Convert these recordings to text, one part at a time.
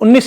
19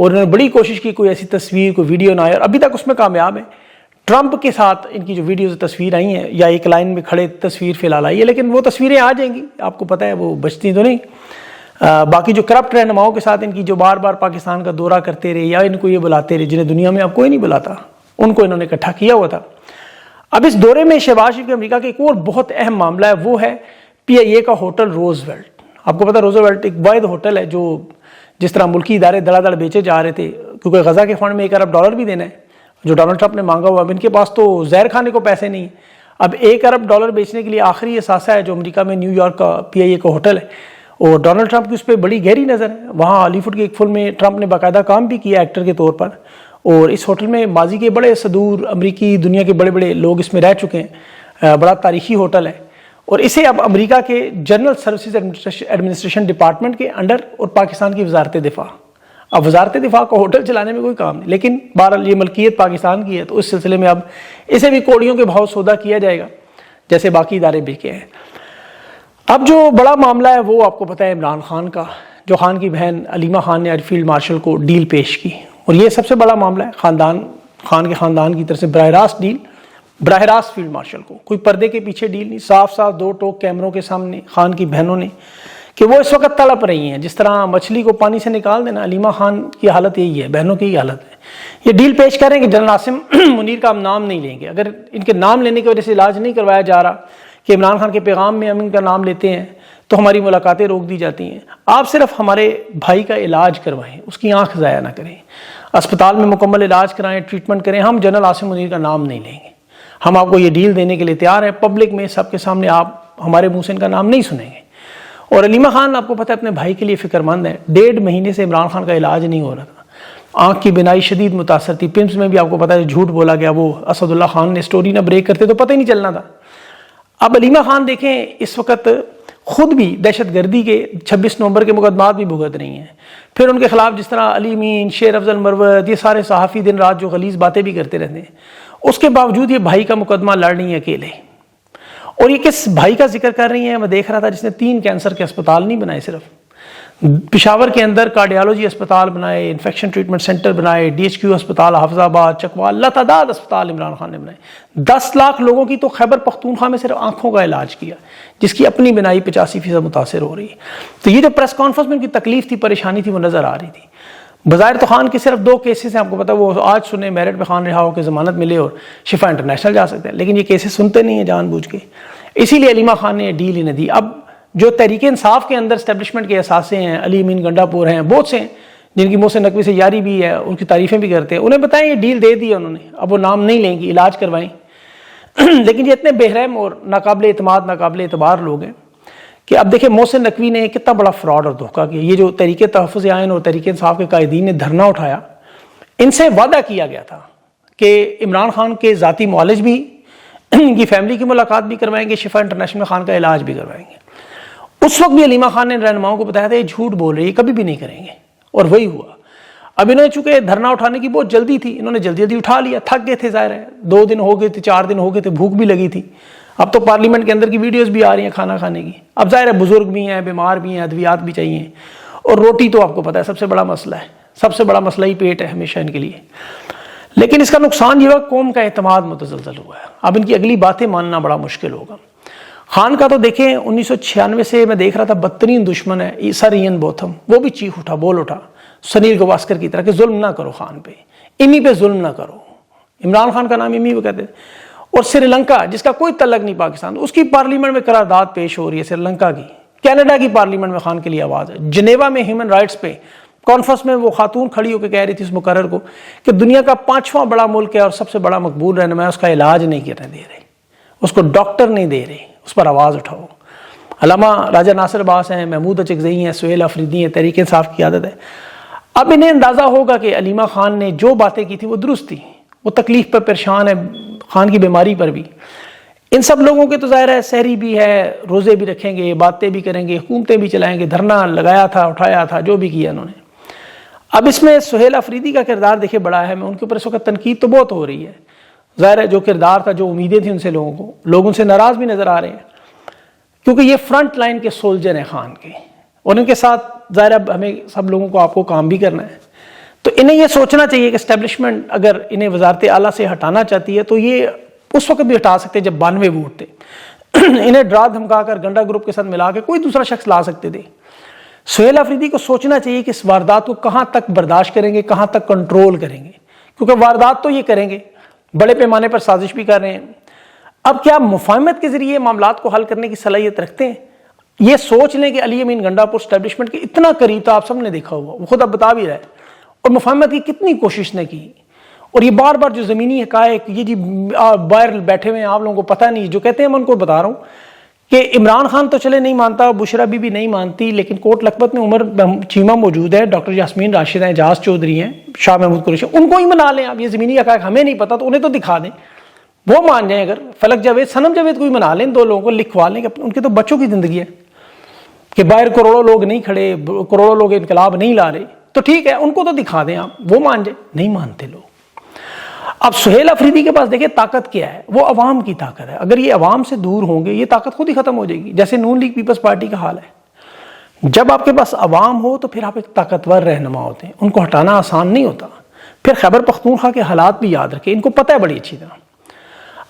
اور انہوں نے بڑی کوشش کی کوئی ایسی تصویر کوئی ویڈیو نہ آئے، اور ابھی تک اس میں کامیاب ہے۔ ٹرمپ کے ساتھ ان کی جو ویڈیوز تصویر آئی ہیں یا ایک لائن میں کھڑے تصویر فی الحال آئی ہے، لیکن وہ تصویریں آ جائیں گی، آپ کو پتہ ہے وہ بچتی تو نہیں۔ باقی جو کرپٹ رہنماؤں کے ساتھ ان کی جو بار بار پاکستان کا دورہ کرتے رہے یا ان کو یہ بلاتے رہے جنہیں دنیا میں اب کوئی نہیں بلاتا، ان کو انہوں نے اکٹھا کیا ہوا تھا۔ اب اس دورے میں شہباز شریف کے امریکہ کا ایک اور بہت اہم معاملہ ہے، وہ ہے PIA کا ہوٹل روز ویلٹ۔ آپ کو پتہ ہے روز ویلٹ ایک واحد ہوٹل ہے جو جس طرح ملکی ادارے دڑا دڑ بیچے جا رہے تھے، کیونکہ غزہ کے فنڈ میں $1 ارب بھی دینا ہے جو ڈونلڈ ٹرمپ نے مانگا ہوا۔ اب ان کے پاس تو زہر کھانے کو پیسے نہیں ہیں، اب $1 ارب بیچنے کے لیے آخری اثاثہ ہے جو امریکہ میں نیو یارک کا PIA کا ہوٹل ہے، اور ڈونلڈ ٹرمپ کی اس پہ بڑی گہری نظر ہے۔ وہاں ہالی ووڈ کے ایک فلم میں ٹرمپ نے باقاعدہ کام بھی کیا ایکٹر کے طور پر، اور اس ہوٹل میں ماضی کے بڑے صدور امریکی دنیا کے بڑے بڑے لوگ اس میں رہ چکے ہیں، بڑا تاریخی ہوٹل ہے، اور اسے اب امریکہ کے جنرل سروسز ایڈمنسٹریشن ڈپارٹمنٹ کے انڈر اور پاکستان کی وزارت دفاع، اب وزارت دفاع کو ہوٹل چلانے میں کوئی کام نہیں، لیکن بہرحال یہ ملکیت پاکستان کی ہے، تو اس سلسلے میں اب اسے بھی کوڑیوں کے بھاؤ سودا کیا جائے گا جیسے باقی ادارے بکے ہیں۔ اب جو بڑا معاملہ ہے وہ آپ کو پتہ ہے عمران خان کا، جو خان کی بہن علیمہ خان نے آج فیلڈ مارشل کو ڈیل پیش کی، اور یہ سب سے بڑا معاملہ ہے خان کے خاندان کی طرف سے براہ راست فیلڈ مارشل کو، کوئی پردے کے پیچھے ڈیل نہیں، صاف صاف دو ٹوک کیمروں کے سامنے خان کی بہنوں نے کہ وہ اس وقت تڑپ رہی ہیں جس طرح مچھلی کو پانی سے نکال دینا، علیمہ خان کی حالت یہی ہے، بہنوں کی حالت ہے۔ یہ ڈیل پیش کریں کہ جنرل عاصم منیر کا ہم نام نہیں لیں گے، اگر ان کے نام لینے کی وجہ سے علاج نہیں کروایا جا رہا کہ عمران خان کے پیغام میں ہم ان کا نام لیتے ہیں تو ہماری ملاقاتیں روک دی جاتی ہیں، آپ صرف ہمارے بھائی کا علاج کروائیں، اس کی آنکھ ضائع نہ کریں، اسپتال میں مکمل علاج کرائیں، ٹریٹمنٹ کریں، ہم جنرل عاصم منیر کا نام نہیں لیں گے، ہم آپ کو یہ ڈیل دینے کے لیے تیار ہیں، پبلک میں سب کے سامنے آپ ہمارے منہ سے ان کا نام نہیں سنیں گے۔ اور علیمہ خان آپ کو پتہ ہے اپنے بھائی کے لیے فکر مند ہے، 1.5 مہینے سے عمران خان کا علاج نہیں ہو رہا تھا، آنکھ کی بینائی شدید متاثر تھی، پمس میں بھی آپ کو پتہ ہے جھوٹ بولا گیا، وہ اسد اللہ خان نے سٹوری نہ بریک کرتے تو پتہ ہی نہیں چلنا تھا۔ اب علیمہ خان دیکھیں اس وقت خود بھی دہشت گردی کے 26 نومبر کے مقدمات بھی بھگت رہی ہیں، پھر ان کے خلاف جس طرح علی مین، شیر افضل مروت، یہ سارے صحافی دن رات جو غلیظ باتیں بھی کرتے رہتے ہیں، اس کے باوجود یہ بھائی کا مقدمہ لڑ رہی ہیں اکیلے، اور یہ کس بھائی کا ذکر کر رہی ہیں؟ میں دیکھ رہا تھا جس نے 3 کینسر کے اسپتال نہیں بنائے، صرف پشاور کے اندر کارڈیالوجی اسپتال بنائے، انفیکشن ٹریٹمنٹ سینٹر بنائے، DHQ اسپتال حافظ آباد، چکوال، لاتعداد اسپتال عمران خان نے بنائے، 10 لاکھ لوگوں کی تو خیبر پختونخوا میں صرف آنکھوں کا علاج کیا، جس کی اپنی بینائی 85% متاثر ہو رہی ہے۔ تو یہ جو پریس کانفرنس میں ان کی تکلیف تھی، پریشانی تھی، وہ نظر آ رہی تھی۔ بظاہر تو خان کے صرف 2 کیسز ہیں، آپ کو پتہ ہے وہ آج سنے میرٹ پہ خان رہا ہو کے ضمانت ملے اور شفا انٹرنیشنل جا سکتے ہیں، لیکن یہ کیسز سنتے نہیں ہیں جان بوجھ کے، اسی لیے علیمہ خان نے یہ ڈیل انہیں دی۔ اب جو تحریک انصاف کے اندر اسٹیبلشمنٹ کے اثاثے ہیں، علی امین گنڈا پور ہیں، بہت سے ہیں جن کی محسن نقوی سے یاری بھی ہے، ان کی تعریفیں بھی کرتے ہیں، انہیں بتائیں یہ ڈیل دے دی انہوں نے، اب وہ نام نہیں لیں گی، علاج کروائیں۔ لیکن یہ اتنے بے رحم اور ناقابل اعتماد ناقابل اعتبار لوگ ہیں کہ اب دیکھیں محسن نقوی نے کتنا بڑا فراڈ اور دھوکہ کیا۔ یہ جو تحریک تحفظ آئین اور تحریک انصاف کے قائدین نے دھرنا اٹھایا، ان سے وعدہ کیا گیا تھا کہ عمران خان کے ذاتی معالج بھی، ان کی فیملی کی ملاقات بھی کروائیں گے، شفا انٹرنیشنل میں خان کا علاج بھی کروائیں گے۔ اس وقت بھی علیمہ خان نے رہنماؤں کو بتایا تھا یہ جھوٹ بول رہے ہیں، کبھی بھی نہیں کریں گے، اور وہی ہوا۔ اب انہوں نے چونکہ دھرنا اٹھانے کی بہت جلدی تھی، انہوں نے جلدی جلدی اٹھا لیا، تھک گئے تھے، ظاہر ہے 2 دن ہو گئے تھے، 4 دن ہو گئے تھے، بھوک بھی لگی تھی، اب تو پارلیمنٹ کے اندر کی ویڈیوز بھی آ رہی ہیں کھانا کھانے کی، اب ظاہر ہے بزرگ بھی ہیں، بیمار بھی ہیں، ادویات بھی چاہیے، اور روٹی تو آپ کو پتہ ہے سب سے بڑا مسئلہ ہے، سب سے بڑا مسئلہ ہی پیٹ ہے ہمیشہ ان کے لیے۔ لیکن اس کا نقصان یہ ہوا قوم کا اعتماد متزلزل ہوا ہے، اب ان کی اگلی باتیں ماننا بڑا مشکل ہوگا۔ خان کا تو دیکھیں 1996 سے میں دیکھ رہا تھا بدترین دشمن ہے سر ایئن بوتھم، وہ بھی چیخ اٹھا، بول اٹھا سنیل گواسکر کی طرح کہ ظلم نہ کرو خان پہ، امی پہ ظلم نہ کرو، عمران خان کا نام امی پہ کہتے ہیں۔ اور سری لنکا جس کا کوئی تعلق نہیں پاکستان، اس کی پارلیمنٹ میں قرارداد پیش ہو رہی ہے سری لنکا کی، کینیڈا کی پارلیمنٹ میں خان کے لیے آواز ہے، جنیوا میں ہیومن رائٹس پہ کانفرنس میں وہ خاتون کھڑی ہو کے کہہ رہی تھی اس مقرر کو کہ دنیا کا 5واں بڑا ملک ہے اور سب سے بڑا مقبول رہنما ہے، اس کا علاج نہیں کرنے دے رہے، اس کو ڈاکٹر نہیں دے رہے، اس پر آواز اٹھاؤ۔ علامہ راجہ ناصر عباس ہیں، محمود اچکزئی ہیں، سہیل آفریدی ہیں، تحریک انصاف کی عادت ہے۔ اب انہیں اندازہ ہوگا کہ علیمہ خان نے جو باتیں کی تھی وہ درست تھی، وہ تکلیف پر پریشان ہے، خان کی بیماری پر بھی۔ ان سب لوگوں کے تو ظاہر ہے سحری بھی ہے، روزے بھی رکھیں گے، باتیں بھی کریں گے، حکومتیں بھی چلائیں گے، دھرنا لگایا تھا، اٹھایا تھا، جو بھی کیا انہوں نے۔ اب اس میں سہیل آفریدی کا کردار دیکھے بڑا ہے، میں ان کے اوپر اس وقت تنقید تو بہت ہو رہی ہے، ظاہر ہے جو کردار تھا، جو امیدیں تھیں ان سے لوگوں کو، لوگ ان سے ناراض بھی نظر آ رہے ہیں کیونکہ یہ فرنٹ لائن کے سولجر ہیں خان کے، اور ان کے ساتھ ظاہر ہے ہمیں سب لوگوں کو آپ کو کام بھی کرنا ہے۔ تو انہیں یہ سوچنا چاہیے کہ اسٹیبلشمنٹ اگر انہیں وزارت اعلیٰ سے ہٹانا چاہتی ہے تو یہ اس وقت بھی ہٹا سکتے جب 92 ووٹ تھے. انہیں ڈرا دھمکا کر گنڈا گروپ کے ساتھ ملا کے کوئی دوسرا شخص لا سکتے تھے. سہیل آفریدی کو سوچنا چاہیے کہ اس واردات کو کہاں تک برداشت کریں گے, کہاں تک کنٹرول کریں گے, کیونکہ واردات تو یہ کریں گے, بڑے پیمانے پر سازش بھی کر رہے ہیں. اب کیا مفاہمت کے ذریعے معاملات کو حل کرنے کی صلاحیت رکھتے ہیں؟ یہ سوچ لیں کہ علی امین گنڈا پور اسٹیبلشمنٹ کے اتنا قریب تھا, آپ سب نے دیکھا ہوا, وہ خود اب بتا بھی رہا ہے, اور مفاہمت کی کتنی کوشش نے کی. اور یہ بار بار جو زمینی حقائق, یہ جی باہر بیٹھے ہوئے ہیں, آپ لوگوں کو پتہ نہیں, جو کہتے ہیں میں ان کو بتا رہا ہوں کہ عمران خان تو چلے نہیں مانتا, بشرا بی بھی نہیں مانتی, لیکن کوٹ لکھپت میں عمر چیمہ موجود ہے, ڈاکٹر یاسمین راشد ہیں, اعجاز چودھری ہیں, شاہ محمود قریشی, ان کو ہی منا لیں آپ. یہ زمینی حقائق ہمیں نہیں پتا تو انہیں تو دکھا دیں, وہ مان جائیں. اگر فلک جاوید, صنم جاوید کو ہی منا لیں, دو لوگوں کو لکھوا لیں کہ ان کے تو بچوں کی زندگی ہے کہ باہر کروڑوں لوگ نہیں کھڑے, کروڑوں لوگ انقلاب نہیں لا رہے, تو ٹھیک ہے ان کو تو دکھا دیں آپ, وہ مان جائیں. نہیں مانتے لوگ. اب سہیل آفریدی کے پاس دیکھیں طاقت کیا ہے, وہ عوام کی طاقت ہے. اگر یہ عوام سے دور ہوں گے یہ طاقت خود ہی ختم ہو جائے گی, جیسے نون لیگ پیپلز پارٹی کا حال ہے. جب آپ کے پاس عوام ہو تو پھر آپ ایک طاقتور رہنما ہوتے ہیں, ان کو ہٹانا آسان نہیں ہوتا. پھر خیبر پختونخوا کے حالات بھی یاد رکھیں, ان کو پتہ ہے بڑی اچھی طرح.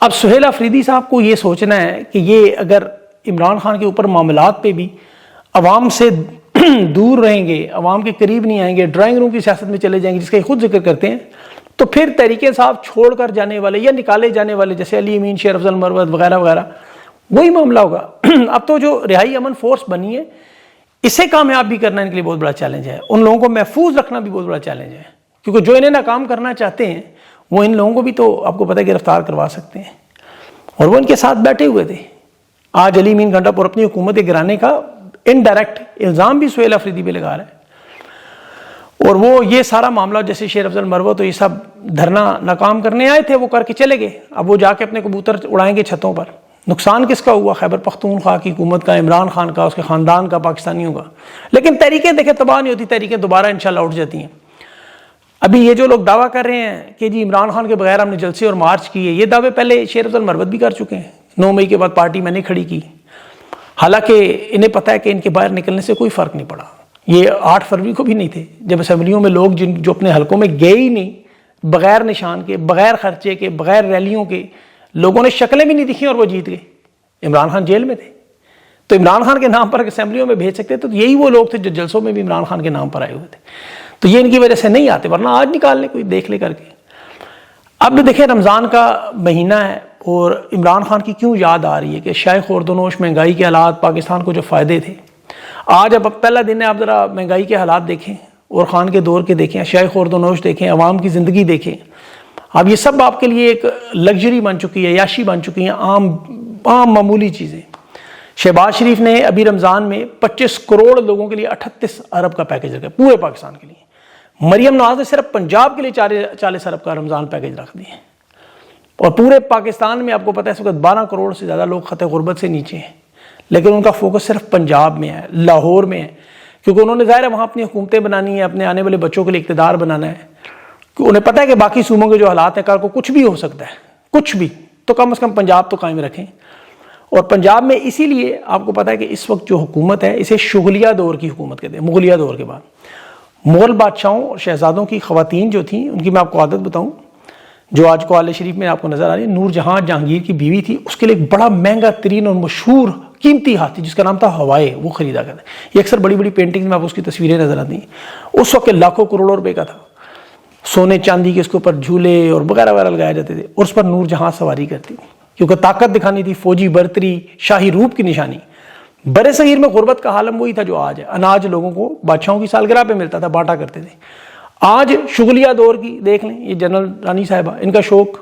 اب سہیل آفریدی صاحب کو یہ سوچنا ہے کہ یہ اگر عمران خان کے اوپر معاملات پہ بھی عوام سے دور رہیں گے, عوام کے قریب نہیں آئیں گے, ڈرائنگ روم کی سیاست میں چلے جائیں گے, جس کا یہ خود ذکر کرتے ہیں, تو پھر تحریک انصاف چھوڑ کر جانے والے یا نکالے جانے والے جیسے علی امین, شیر افضل مروت وغیرہ وغیرہ, وہی معاملہ ہوگا. اب تو جو رہائی امن فورس بنی ہے, اسے کامیاب بھی کرنا ان کے لیے بہت بڑا چیلنج ہے. ان لوگوں کو محفوظ رکھنا بھی بہت بڑا چیلنج ہے, کیونکہ جو انہیں ناکام کرنا چاہتے ہیں وہ ان لوگوں کو بھی تو آپ کو پتہ ہے گرفتار کروا سکتے ہیں, اور وہ ان کے ساتھ بیٹھے ہوئے تھے. آج علی امین گنڈا پور اپنی حکومت گرانے کا انڈائریکٹ الزام بھی سہیل آفریدی پہ لگا رہا ہے, اور وہ یہ سارا معاملہ جیسے شیر افضل مروت تو یہ سب دھرنا ناکام کرنے آئے تھے, وہ کر کے چلے گئے. اب وہ جا کے اپنے کبوتر اڑائیں گے چھتوں پر. نقصان کس کا ہوا؟ خیبر پختونخوا کی حکومت کا, عمران خان کا, اس کے خاندان کا, پاکستانیوں کا. لیکن تحریکیں دیکھیں تباہ نہیں ہوتی, تحریکیں دوبارہ انشاءاللہ اٹھ جاتی ہیں. ابھی یہ جو لوگ دعویٰ کر رہے ہیں کہ جی عمران خان کے بغیر ہم نے جلسے اور مارچ کیے, یہ دعوے پہلے شیر افضل مروت بھی کر چکے ہیں. 9 مئی کے بعد پارٹی میں نے کھڑی کی, حالانکہ انہیں پتہ ہے کہ ان کے باہر نکلنے سے کوئی فرق نہیں پڑا. یہ 8 فروری کو بھی نہیں تھے, جب اسمبلیوں میں لوگ جو اپنے حلقوں میں گئے ہی نہیں, بغیر نشان کے, بغیر خرچے کے, بغیر ریلیوں کے, لوگوں نے شکلیں بھی نہیں دکھیں اور وہ جیت گئے. عمران خان جیل میں تھے, تو عمران خان کے نام پر اسمبلیوں میں بھیج سکتے, تو یہی وہ لوگ تھے جو جلسوں میں بھی عمران خان کے نام پر آئے ہوئے تھے. تو یہ ان کی وجہ سے نہیں آتے, ورنہ آج نکال لیں, کوئی دیکھ لے کر کے. اب دیکھیں رمضان کا مہینہ ہے, اور عمران خان کی کیوں یاد آ رہی ہے کہ شائع خوردونوش, مہنگائی کے حالات, پاکستان کو جو فائدے تھے. آج اب پہلا دن ہے, آپ ذرا مہنگائی کے حالات دیکھیں, اور خان کے دور کے دیکھیں, شائع خوردونوش دیکھیں, عوام کی زندگی دیکھیں. اب یہ سب آپ کے لیے ایک لگژری بن چکی ہے, عیاشی بن چکی ہیں, عام معمولی چیزیں. شہباز شریف نے ابھی رمضان میں 25 کروڑ لوگوں کے لیے 38 ارب کا پیکج رکھا, پورے پاکستان کے لیے. مریم نواز نے صرف پنجاب کے لیے 40 ارب کا رمضان پیکج رکھ دیے, اور پورے پاکستان میں آپ کو پتہ ہے اس وقت 12 کروڑ سے زیادہ لوگ خطے غربت سے نیچے ہیں, لیکن ان کا فوکس صرف پنجاب میں ہے, لاہور میں ہے, کیونکہ انہوں نے ظاہر ہے وہاں اپنی حکومتیں بنانی ہیں, اپنے آنے والے بچوں کے لیے اقتدار بنانا ہے. انہیں پتہ ہے کہ باقی صوبوں کے جو حالات ہیں, کل کو کچھ بھی ہو سکتا ہے, کچھ بھی, تو کم از کم پنجاب تو قائم رکھیں. اور پنجاب میں اسی لیے آپ کو پتہ ہے کہ اس وقت جو حکومت ہے اسے شغلیہ دور کی حکومت کہتے ہیں. مغلیہ دور کے بعد مغل بادشاہوں اور شہزادوں کی خواتین جو تھیں, ان کی میں آپ کو عادت بتاؤں, جو آج کو آل شریف میں آپ کو نظر آ رہی ہے, نور جہاں جہانگیر کی بیوی تھی, اس کے لیے ایک بڑا مہنگا ترین اور مشہور قیمتی ہاتھی جس کا نام تھا ہوائے, وہ خریدا کرتا ہے. یہ اکثر بڑی بڑی پینٹنگز میں آپ اس کی تصویریں نظر آتی ہیں. اس وقت لاکھوں کروڑوں روپے کا تھا, سونے چاندی کے اس کے اوپر جھولے اور وغیرہ وغیرہ لگائے جاتے تھے, اور اس پر نور جہاں سواری کرتی, کیونکہ طاقت دکھانی تھی, فوجی برتری, شاہی روپ کی نشانی. برے صغیر میں غربت کا عالم وہی تھا جو آج ہے. اناج لوگوں کو بادشاہوں کی سالگرہ پہ ملتا تھا, بانٹا کرتے تھے. آج شغلیہ دور کی دیکھ لیں, یہ جنرل رانی صاحبہ, ان کا شوق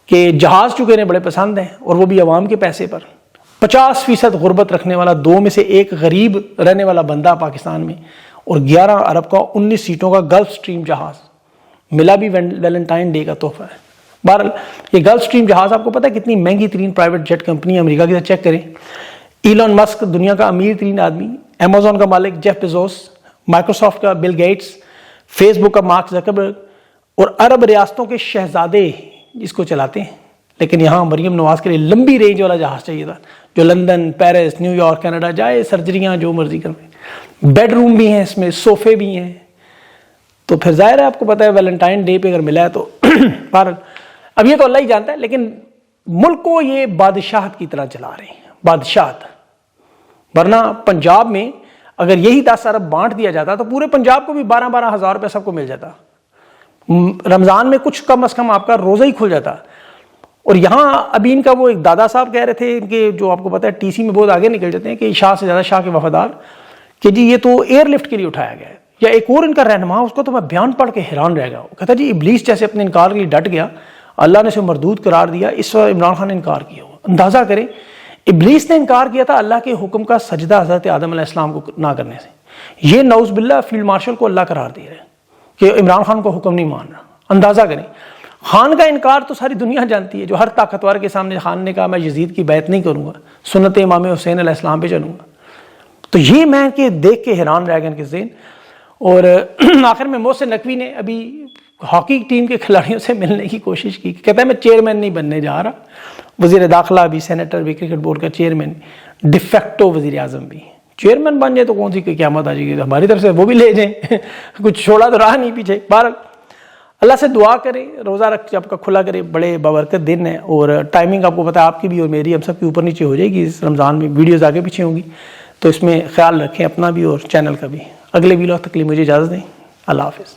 کہ جہاز چکے انہیں بڑے پسند ہیں, اور وہ بھی عوام کے پیسے پر. 50% غربت رکھنے والا, 2 میں سے 1 غریب رہنے والا بندہ پاکستان میں, اور 11 ارب کا 19 سیٹوں کا گلف سٹریم جہاز ملا بھی ویلنٹائن ڈے کا تحفہ ہے. بہرحال یہ گلف سٹریم جہاز آپ کو پتہ ہے کتنی مہنگی ترین پرائیویٹ جیٹ کمپنی ہے امریکہ کی, چیک کریں. ایلون مسک دنیا کا امیر ترین آدمی, امیزون کا مالک جیف بیزوس, مائکروسافٹ کا بل گیٹس, فیس بک کا مارک زکربرگ, اور عرب ریاستوں کے شہزادے اس کو چلاتے ہیں. لیکن یہاں مریم نواز کے لیے لمبی رینج والا جہاز چاہیے تھا, جو London, Paris, new York, Canada جائے, سرجریاں جو مرضی کروائے. بیڈ روم بھی ہیں اس میں, صوفے بھی ہیں. تو پھر ظاہر ہے آپ کو پتہ ہے ویلنٹائن ڈے پہ اگر ملا ہے تو بہرحال اب یہ تو اللہ ہی جانتا ہے، لیکن ملک کو یہ بادشاہت کی طرح چلا رہے ہیں، بادشاہت. ورنہ پنجاب میں اگر یہی 10 ارب بانٹ دیا جاتا تو پورے پنجاب کو بھی 12 ہزار روپے سب کو مل جاتا. رمضان میں کچھ کم از کم آپ کا روزہ ہی کھل جاتا. اور یہاں ابھی ان کا وہ ایک دادا صاحب کہہ رہے تھے، ان کے جو آپ کو پتہ ہے ٹی سی میں بہت آگے نکل جاتے ہیں کہ شاہ سے زیادہ شاہ کے وفادار، کہ جی یہ تو ایئر لفٹ کے لیے اٹھایا گیا ہے. یا ایک اور ان کا رہنما، اس کو تو میں بیان پڑھ کے حیران رہ گیا. وہ کہتا جی ابلیس جیسے اپنے انکار کے لیے ڈٹ گیا، اللہ نے اسے مردود قرار دیا، اس وقت عمران خان نے انکار کیا. اندازہ کریں ابلیس نے انکار کیا تھا اللہ کے حکم کا سجدہ حضرت آدم علیہ السلام کو نہ کرنے سے. یہ نعوذ باللہ فیلڈ مارشل کو اللہ قرار دے رہے ہیں کہ عمران خان کو حکم نہیں مان رہا. اندازہ کریں. خان کا انکار تو ساری دنیا جانتی ہے، جو ہر طاقتور کے سامنے خان نے کہا میں یزید کی بیعت نہیں کروں گا، سنت امام حسین علیہ السلام پہ چلوں گا. تو یہ میں کہ دیکھ کے حیران رہ گیا ان کے ذہن. اور آخر میں محسن نقوی نے ابھی ہاکی ٹیم کے کھلاڑیوں سے ملنے کی کوشش کی، کہتا ہے میں چیئرمین نہیں بننے جا رہا. وزیر داخلہ بھی، سینیٹر بھی، کرکٹ بورڈ کا چیئرمین، ڈیفیکٹو وزیر اعظم بھی. چیئرمین بن جائے تو کون سی قیامت آ جائے گی، ہماری طرف سے وہ بھی لے جائیں کچھ چھوڑا تو رہا نہیں پیچھے. بہرحال اللہ سے دعا کریں، روزہ رکھ جب کا کھلا کرے، بڑے بابرکت دن ہے. اور ٹائمنگ آپ کو پتہ ہے آپ کی بھی اور میری، ہم سب کی اوپر نیچے ہو جائے گی اس رمضان میں، ویڈیوز آگے پیچھے ہوں گی، تو اس میں خیال رکھیں اپنا بھی اور چینل کا بھی. اگلے ویلاگ تک کے لیے مجھے اجازت دیں. اللہ حافظ.